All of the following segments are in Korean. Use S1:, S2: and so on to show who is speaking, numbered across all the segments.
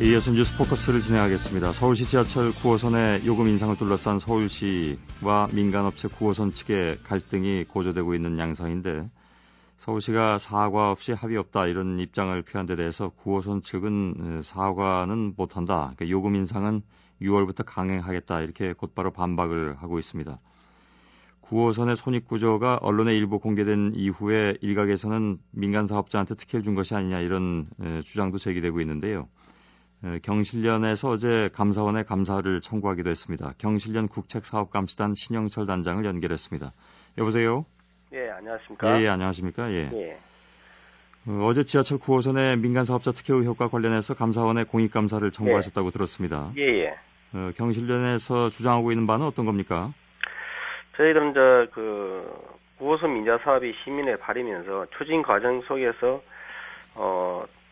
S1: 이어서 뉴스 포커스를 진행하겠습니다. 서울시 지하철 9호선의 요금 인상을 둘러싼 서울시와 민간업체 9호선 측의 갈등이 고조되고 있는 양상인데 서울시가 사과 없이 합의 없다 이런 입장을 표한 데 대해서 9호선 측은 사과는 못한다. 그러니까 요금 인상은 6월부터 강행하겠다 이렇게 곧바로 반박을 하고 있습니다. 9호선의 손익구조가 언론에 일부 공개된 이후에 일각에서는 민간 사업자한테 특혜를 준 것이 아니냐 이런 주장도 제기되고 있는데요. 경실련에서 어제 감사원에 감사를 청구하기도 했습니다. 경실련 국책사업감시단 신영철 단장을 연결했습니다. 여보세요?
S2: 예, 안녕하십니까?
S1: 예, 안녕하십니까? 예.
S2: 예.
S1: 어제 지하철 9호선의 민간사업자 특혜 의혹과 관련해서 감사원에 공익감사를 청구하셨다고 들었습니다.
S2: 예, 예.
S1: 경실련에서 주장하고 있는 바는 어떤 겁니까?
S2: 저희들은 9호선 민자 사업이 시민에 발의면서 추진 과정 속에서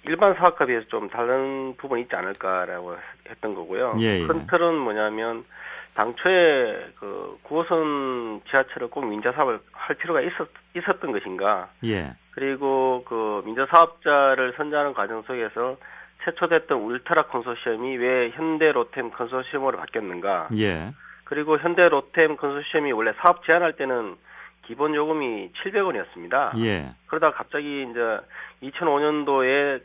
S2: 일반 사업과 비해서 좀 다른 부분이 있지 않을까라고 했던 거고요.
S1: 예, 예.
S2: 큰 틀은 뭐냐면 당초에 9호선 지하철을 꼭 민자 사업을 할 필요가 있었던 것인가?
S1: 예.
S2: 그리고 민자 사업자를 선정하는 과정 속에서 최초됐던 울트라 컨소시엄이 왜 현대 로템 컨소시엄으로 바뀌었는가?
S1: 예.
S2: 그리고 현대 로템 컨소시엄이 원래 사업 제안할 때는 기본 요금이 700원이었습니다.
S1: 예.
S2: 그러다가 갑자기 이제 2005년도에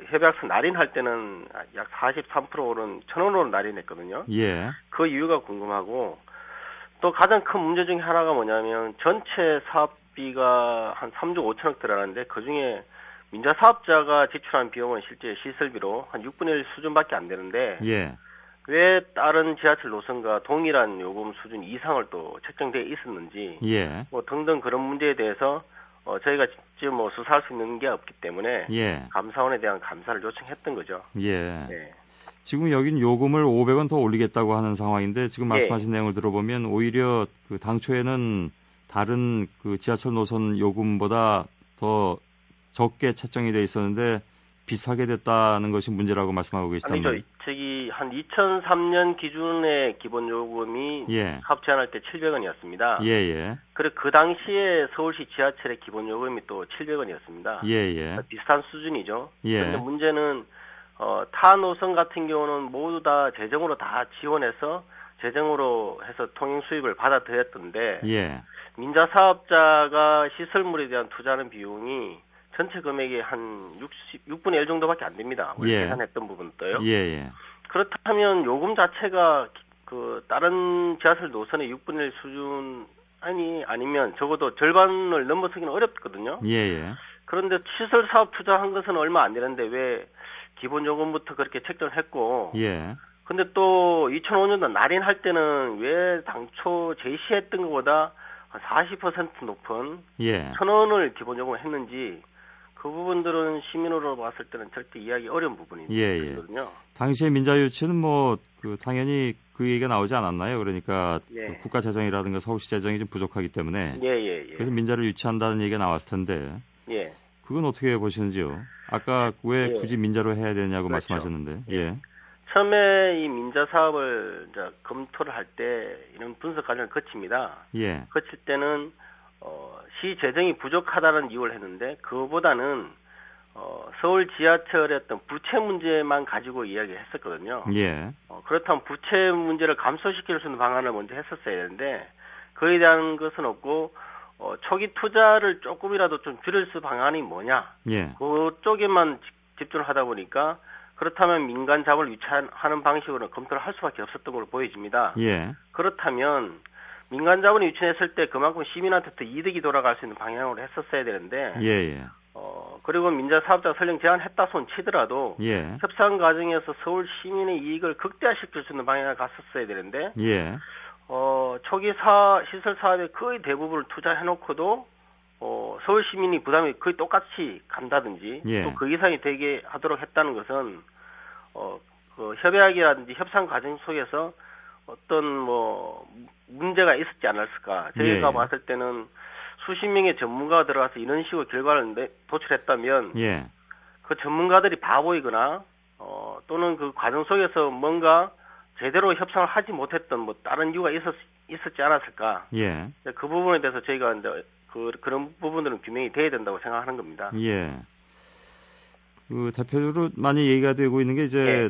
S2: 협약서 날인할 때는 약 43% 오른 1,000원으로 날인했거든요.
S1: 예.
S2: 그 이유가 궁금하고 또 가장 큰 문제 중에 하나가 뭐냐면 전체 사업비가 한 3조 5천억 들어가는데 그중에 민자 사업자가 지출한 비용은 실제 시설비로 한 6분의 1 수준밖에 안 되는데
S1: 예.
S2: 왜 다른 지하철 노선과 동일한 요금 수준 이상을 또 책정되어 있었는지
S1: 예.
S2: 등등 그런 문제에 대해서 저희가 지금 수사할 수 있는 게 없기 때문에
S1: 예.
S2: 감사원에 대한 감사를 요청했던 거죠.
S1: 예.
S2: 네.
S1: 지금 여긴 요금을 500원 더 올리겠다고 하는 상황인데 지금 말씀하신 내용을 들어보면 오히려 당초에는 다른 지하철 노선 요금보다 더 적게 책정이 돼 있었는데 비싸게 됐다는 것이 문제라고 말씀하고 계시다면.
S2: 아니죠. 한 2003년 기준의 기본 요금이 사업 제안할 때 700원이었습니다.
S1: 예.
S2: 그리고 그 당시에 서울시 지하철의 기본 요금이 또 700원이었습니다.
S1: 예.
S2: 비슷한 수준이죠.
S1: 예.
S2: 그런데 문제는 타 노선 같은 경우는 모두 다 재정으로 다 지원해서 재정으로 해서 통행 수입을 받아들였던데 민자 사업자가 시설물에 대한 투자하는 비용이 전체 금액이 한 6분의 1 정도밖에 안 됩니다. 우리 계산했던 부분도요.
S1: 예.
S2: 그렇다면 요금 자체가 다른 지하철 노선의 6분의 1 수준 아니면 적어도 절반을 넘어서기는 어렵거든요.
S1: 예.
S2: 그런데 시설 사업 투자한 것은 얼마 안 되는데 왜 기본 요금부터 그렇게 책정을 했고 근데 또 2005년도 날인할 때는 왜 당초 제시했던 것보다 한 40% 높은 1,000원을 기본 요금을 했는지 그 부분들은 시민으로 봤을 때는 절대 이해하기 어려운 부분이거든요.
S1: 당시에 민자유치는 당연히 그 얘기가 나오지 않았나요? 그러니까 국가 재정이라든가 서울시 재정이 좀 부족하기 때문에 그래서 민자를 유치한다는 얘기가 나왔을 텐데 그건 어떻게 보시는지요? 아까 왜 굳이 민자로 해야 되냐고 말씀하셨는데.
S2: 처음에 이 민자 사업을 이제 검토를 할 때 이런 분석 과정을 거칩니다. 거칠 때는 시 재정이 부족하다는 이유를 했는데 그거보다는 서울 지하철의 어떤 부채 문제만 가지고 이야기했었거든요. 그렇다면 부채 문제를 감소시킬 수 있는 방안을 먼저 했었어야 되는데 그에 대한 것은 없고 초기 투자를 조금이라도 좀 줄일 수 방안이 뭐냐 그쪽에만 집중을 하다 보니까 그렇다면 민간 자본을 유치하는 방식으로 검토를 할 수밖에 없었던 걸로 보여집니다. 그렇다면 민간 자본이 유치했을 때 그만큼 시민한테 더 이득이 돌아갈 수 있는 방향으로 했었어야 되는데 그리고 민자 사업자가 설령 제안했다 손 치더라도 협상 과정에서 서울 시민의 이익을 극대화시킬 수 있는 방향을 갔었어야 되는데 초기 시설 사업의 거의 대부분을 투자해놓고도 서울 시민이 부담이 거의 똑같이 간다든지 또 그 이상이 되게 하도록 했다는 것은 협약이라든지 협상 과정 속에서 어떤 문제가 있었지 않았을까. 저희가 봤을 때는 수십 명의 전문가가 들어가서 이런 식으로 결과를 도출했다면 그 전문가들이 바보이거나 또는 그 과정 속에서 뭔가 제대로 협상을 하지 못했던 다른 이유가 있었지 않았을까. 그 부분에 대해서 저희가 이제 그런 부분들은 규명이 돼야 된다고 생각하는 겁니다.
S1: 대표적으로 많이 얘기가 되고 있는 게 이제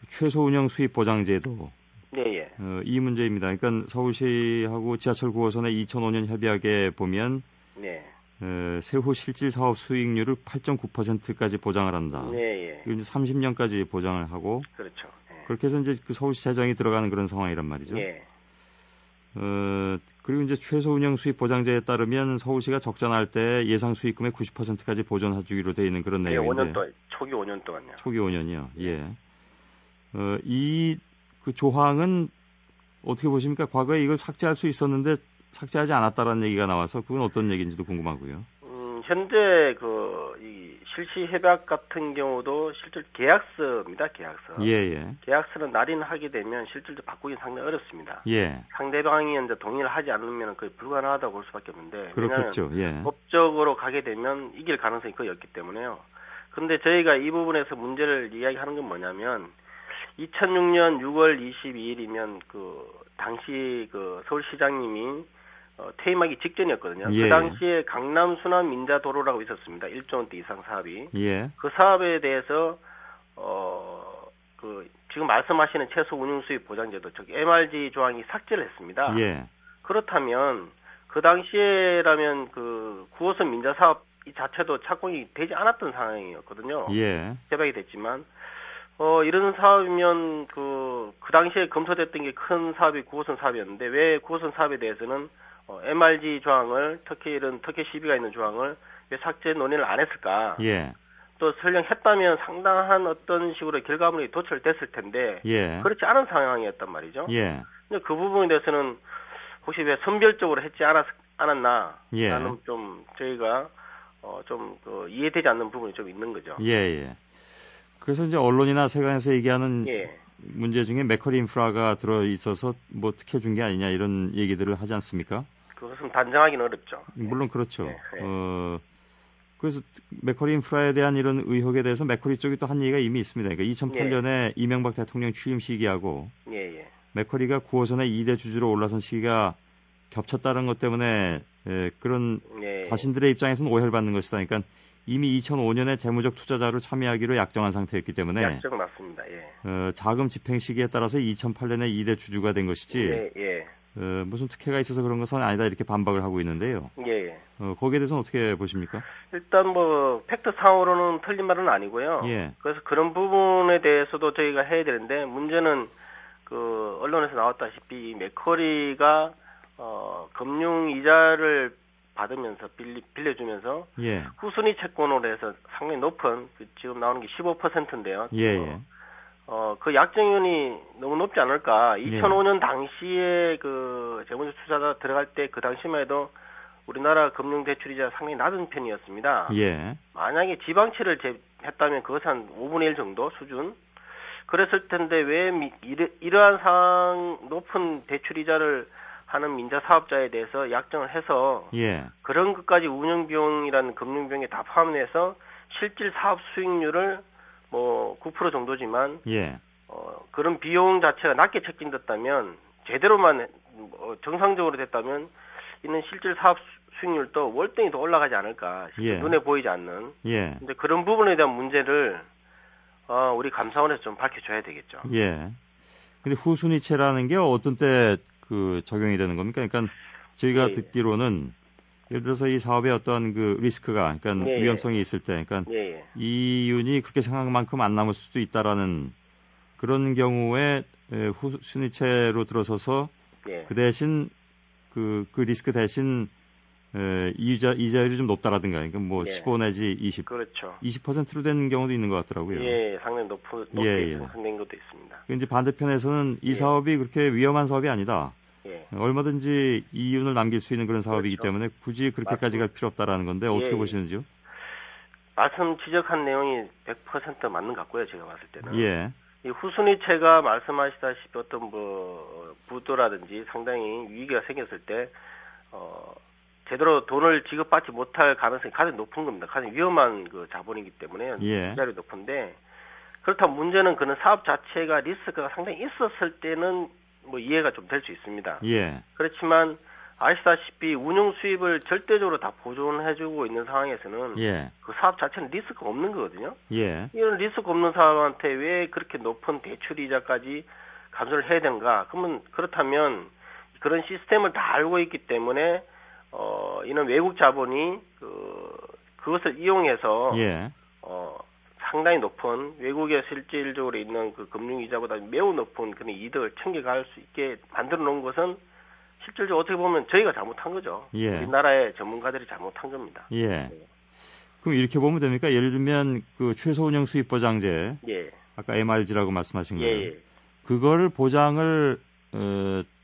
S1: 최소 운영 수입 보장제도.
S2: 예.
S1: 이 문제입니다. 그러니까 서울시하고 지하철 9호선의 2005년 협약에 보면
S2: 네.
S1: 세후 실질 사업 수익률을 8.9%까지 보장을 한다.
S2: 네.
S1: 이제 30년까지 보장을 하고.
S2: 그렇죠. 예.
S1: 그렇게 해서 이제 그 서울시 재정이 들어가는 그런 상황이란 말이죠.
S2: 예.
S1: 그리고 이제 최소 운영 수입 보장제에 따르면 서울시가 적자 날 때 예상 수익금의 90%까지 보전해 주기로 되어 있는 그런 내용인데.
S2: 5년 동안, 초기 5년 동안요.
S1: 초기 5년이요. 예. 이 그 조항은 어떻게 보십니까? 과거에 이걸 삭제할 수 있었는데 삭제하지 않았다라는 얘기가 나와서 그건 어떤 얘기인지도 궁금하고요.
S2: 현재 이 실시 협약 같은 경우도 실질 계약서입니다. 계약서.
S1: 예.
S2: 계약서는 날인하게 되면 실질적으로 바꾸기 상당히 어렵습니다.
S1: 예.
S2: 상대방이 이제 동의를 하지 않으면 거의 불가능하다고 볼 수밖에 없는데.
S1: 그렇겠죠. 예.
S2: 법적으로 가게 되면 이길 가능성이 거의 없기 때문에요. 그런데 저희가 이 부분에서 문제를 이야기하는 건 뭐냐면 2006년 6월 22일이면 당시 서울시장님이 퇴임하기 직전이었거든요.
S1: 예.
S2: 그 당시에 강남 순환 민자도로라고 있었습니다. 1조 원대 이상 사업이.
S1: 예.
S2: 그 사업에 대해서 지금 말씀하시는 최소 운영 수입 보장제도, 즉 MRG 조항이 삭제를 했습니다.
S1: 예.
S2: 그렇다면 그 당시에라면 9호선 민자 사업 이 자체도 착공이 되지 않았던 상황이었거든요.
S1: 예.
S2: 협약이 됐지만 이런 사업이면 그 당시에 검토됐던 게 큰 사업이 9호선 사업이었는데 왜 9호선 사업에 대해서는 MRG 조항을 특히 이런 특혜 시비가 있는 조항을 왜 삭제 논의를 안 했을까?
S1: 예.
S2: 또 설령 했다면 상당한 어떤 식으로 결과물이 도출됐을 텐데
S1: 예.
S2: 그렇지 않은 상황이었단 말이죠.
S1: 예.
S2: 근데 그 부분에 대해서는 혹시 왜 선별적으로 했지 않았나?
S1: 예.
S2: 라는 좀 저희가 이해되지 않는 부분이 좀 있는 거죠.
S1: 예. 그래서 이제 언론이나 세간에서 얘기하는
S2: 예.
S1: 문제 중에 맥커리 인프라가 들어 있어서 뭐 특혜 준 게 아니냐 이런 얘기들을 하지 않습니까?
S2: 그것은 단정하기는 어렵죠.
S1: 물론 그렇죠.
S2: 예.
S1: 그래서 맥커리 인프라에 대한 이런 의혹에 대해서 맥커리 쪽이 또 한 얘기가 이미 있습니다. 그러니까 2008년에 이명박 대통령 취임 시기하고 맥커리가 9호선의 2대 주주로 올라선 시기가 겹쳤다는 것 때문에 그런 자신들의 입장에서는 오해를 받는 것이다. 그러니까 이미 2005년에 재무적 투자자로 참여하기로 약정한 상태였기 때문에
S2: 약정 맞습니다. 예.
S1: 자금 집행 시기에 따라서 2008년에 2대 주주가 된 것이지 무슨 특혜가 있어서 그런 것은 아니다 이렇게 반박을 하고 있는데요.
S2: 예.
S1: 거기에 대해서는 어떻게 보십니까?
S2: 일단 팩트상으로는 틀린 말은 아니고요.
S1: 예.
S2: 그래서 그런 부분에 대해서도 저희가 해야 되는데 문제는 언론에서 나왔다시피 맥커리가 금융 이자를 받으면서 빌려주면서 후순위 채권으로 해서 상당히 높은 지금 나오는 게 15%인데요.
S1: 예.
S2: 그 약정률이 너무 높지 않을까? 2005년 당시에 그 재무적 투자자 들어갈 때 그 당시만 해도 우리나라 금융 대출이자 상당히 낮은 편이었습니다.
S1: 예.
S2: 만약에 지방채를 했다면 그것은 한 5분의 1 정도 수준. 그랬을 텐데 왜 이러한 높은 대출이자를 하는 민자 사업자에 대해서 약정을 해서 그런 것까지 운영 비용이라는 금융 비용에 다 포함해서 실질 사업 수익률을 9% 정도지만 그런 비용 자체가 낮게 책정됐다면 제대로만 정상적으로 됐다면 이는 실질 사업 수익률도 월등히 더 올라가지 않을까 눈에 보이지 않는 근데 그런 부분에 대한 문제를 우리 감사원에서 좀 밝혀줘야 되겠죠.
S1: 근데 후순위채라는 게 어떤 때 적용이 되는 겁니까? 그러니까 저희가 듣기로는 예를 들어서 이 사업의 어떤 리스크가, 그러니까 위험성이 있을 때, 그러니까 이윤이 그렇게 생각한 만큼 안 남을 수도 있다라는 그런 경우에 후순위채로 들어서서 그 대신 그 리스크 대신 이자율이 좀 높다라든가, 그러니까 15 내지 20,
S2: 그렇죠.
S1: 20%로 된 경우도 있는 것 같더라고요.
S2: 상당히 높게 상된 것도 있습니다.
S1: 이제 반대편에서는 이 사업이 그렇게 위험한 사업이 아니다. 얼마든지 이윤을 남길 수 있는 그런 사업이기 때문에 굳이 그렇게까지 갈 필요 없다라는 건데 어떻게 보시는지요?
S2: 말씀 지적한 내용이 100% 맞는 것 같고요. 제가 봤을 때는. 이 후순위채가 말씀하시다시피 어떤 부도라든지 상당히 위기가 생겼을 때 제대로 돈을 지급받지 못할 가능성이 가장 높은 겁니다. 가장 위험한 자본이기 때문에 이자율이 높은데 그렇다면 문제는 그런 사업 자체가 리스크가 상당히 있었을 때는 이해가 좀 될 수 있습니다. 그렇지만 아시다시피 운영 수입을 절대적으로 다 보존해주고 있는 상황에서는
S1: 예.
S2: 그 사업 자체는 리스크가 없는 거거든요.
S1: 예.
S2: 이런 리스크 없는 사업한테 왜 그렇게 높은 대출 이자까지 감소를 해야 되는가? 그렇다면 그런 시스템을 다 알고 있기 때문에 이런 외국 자본이 그것을 이용해서
S1: 예.
S2: 상당히 높은 외국에 실질적으로 있는 그 금융 이자보다 매우 높은 그런 이득을 챙겨갈 수 있게 만들어 놓은 것은 실질적으로 어떻게 보면 저희가 잘못한 거죠.
S1: 예.
S2: 우리나라의 전문가들이 잘못한 겁니다.
S1: 예.
S2: 네.
S1: 그럼 이렇게 보면 됩니까? 예를 들면 그 최소 운영 수입 보장제,
S2: 예.
S1: 아까 MRG라고 말씀하신 거예요.
S2: 예.
S1: 그거를 보장을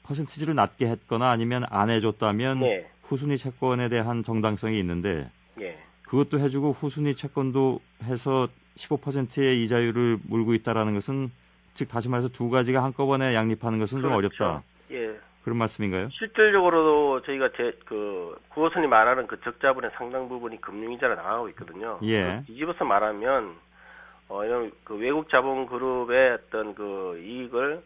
S1: 퍼센티지를 낮게 했거나 아니면 안 해줬다면
S2: 네.
S1: 후순위 채권에 대한 정당성이 있는데
S2: 예.
S1: 그것도 해주고 후순위 채권도 해서 15%의 이자율을 물고 있다라는 것은 즉 다시 말해서 두 가지가 한꺼번에 양립하는 것은 좀
S2: 그렇죠.
S1: 어렵다.
S2: 예.
S1: 그런 말씀인가요?
S2: 실질적으로도 저희가 구호선이 말하는 그 적자분의 상당 부분이 금융이자로 나가고 있거든요.
S1: 예.
S2: 뒤집어서 말하면 이런 그 외국 자본 그룹의 어떤 그 이익을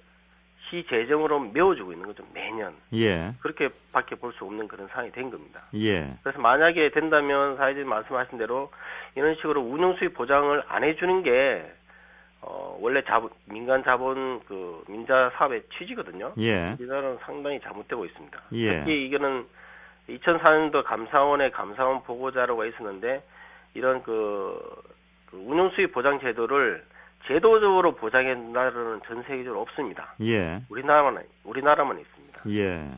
S2: 시 재정으로 메워주고 있는 거죠, 매년.
S1: 예.
S2: 그렇게밖에 볼 수 없는 그런 상황이 된 겁니다.
S1: 예.
S2: 그래서 만약에 된다면 사회자님 말씀하신 대로 이런 식으로 운영 수입 보장을 안 해주는 게 원래 민간 자본 그 민자 사업의 취지거든요.
S1: 예.
S2: 우리나라는 상당히 잘못되고 있습니다.
S1: 예.
S2: 특히 이거는 2004년도 감사원의 감사원 보고 자료가 있었는데 이런 그 운영 수입 보장 제도를 제도적으로 보장해 준다는 전 세계적으로 없습니다.
S1: 예.
S2: 우리나라만 있습니다.
S1: 예.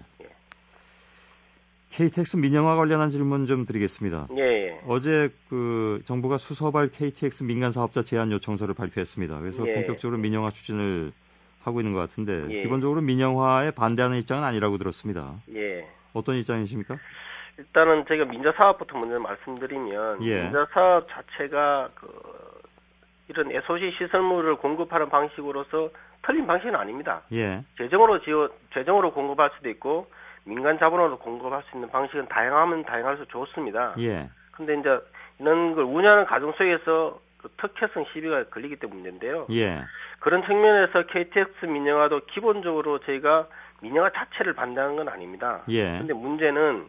S1: KTX 민영화 관련한 질문 좀 드리겠습니다.
S2: 예.
S1: 어제 그 정부가 수서발 KTX 민간 사업자 제안 요청서를 발표했습니다. 그래서
S2: 예.
S1: 본격적으로 민영화 추진을 하고 있는 것 같은데
S2: 예.
S1: 기본적으로 민영화에 반대하는 입장은 아니라고 들었습니다.
S2: 예.
S1: 어떤 입장이십니까?
S2: 일단은 제가 민자 사업부터 먼저 말씀드리면
S1: 예.
S2: 민자 사업 자체가 이런 SOC 시설물을 공급하는 방식으로서 틀린 방식은 아닙니다.
S1: 예.
S2: 재정으로 공급할 수도 있고 민간 자본으로 공급할 수 있는 방식은 다양하면 다양할수록 좋습니다.
S1: 예.
S2: 근데 이제 이런 걸 운영하는 가정 속에서 그 특혜성 시비가 걸리기 때문에 문제인데요.
S1: 예.
S2: 그런 측면에서 KTX 민영화도 기본적으로 저희가 민영화 자체를 반대하는 건 아닙니다.
S1: 예.
S2: 근데 문제는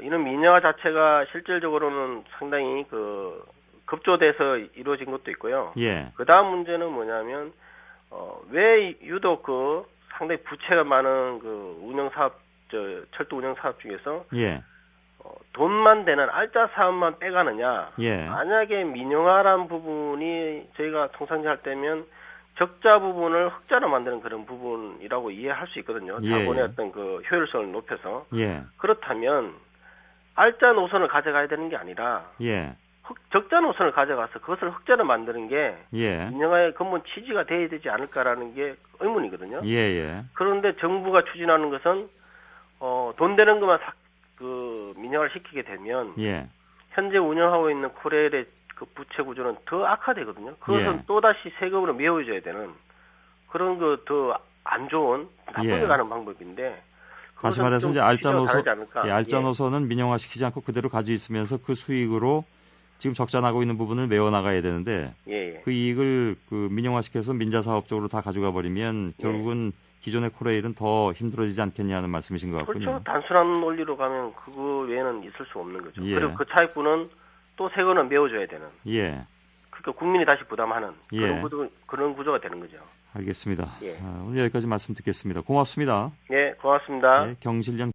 S2: 이런 민영화 자체가 실질적으로는 상당히 급조돼서 이루어진 것도 있고요.
S1: 예.
S2: 그 다음 문제는 뭐냐면 왜 유독 상당히 부채가 많은 운영 사업, 철도 운영 사업 중에서
S1: 예.
S2: 돈만 되는 알짜 사업만 빼가느냐.
S1: 예.
S2: 만약에 민영화란 부분이 저희가 통상적으로 할 때면 적자 부분을 흑자로 만드는 그런 부분이라고 이해할 수 있거든요.
S1: 예.
S2: 자본의 어떤 효율성을 높여서.
S1: 예.
S2: 그렇다면 알짜 노선을 가져가야 되는 게 아니라
S1: 예.
S2: 적자 노선을 가져가서 그것을 흑자로 만드는 게
S1: 예.
S2: 민영화의 근본 취지가 돼야 되지 않을까라는 게 의문이거든요.
S1: 예.
S2: 그런데 정부가 추진하는 것은 돈 되는 것만 민영화를 시키게 되면
S1: 예.
S2: 현재 운영하고 있는 코레일의 그 부채 구조는 더 악화되거든요. 그것은
S1: 예.
S3: 또다시 세금으로 메워줘야 되는 그런 더 안 좋은 나쁘게
S1: 예.
S3: 가는 방법인데
S1: 다시 말해서 이제 알짜
S3: 예.
S1: 노선은 민영화시키지 않고 그대로 가지고 있으면서 그 수익으로 지금 적자 나고 있는 부분을 메워 나가야 되는데
S3: 예.
S1: 그 이익을 민영화시켜서 민자 사업적으로 다 가져가 버리면 결국은 기존의 코레일은 더 힘들어지지 않겠냐는 말씀이신 것 같군요.
S2: 그렇죠. 단순한 논리로 가면 그거 외에는 있을 수 없는 거죠.
S1: 예.
S2: 그리고 그 차익분은 또 세금을 메워줘야 되는.
S1: 예.
S2: 그러니까 국민이 다시 부담하는
S1: 예.
S2: 그런 구조가 되는 거죠.
S1: 알겠습니다.
S2: 예.
S1: 오늘 여기까지 말씀 듣겠습니다. 고맙습니다.
S2: 네, 고맙습니다.
S1: 경실련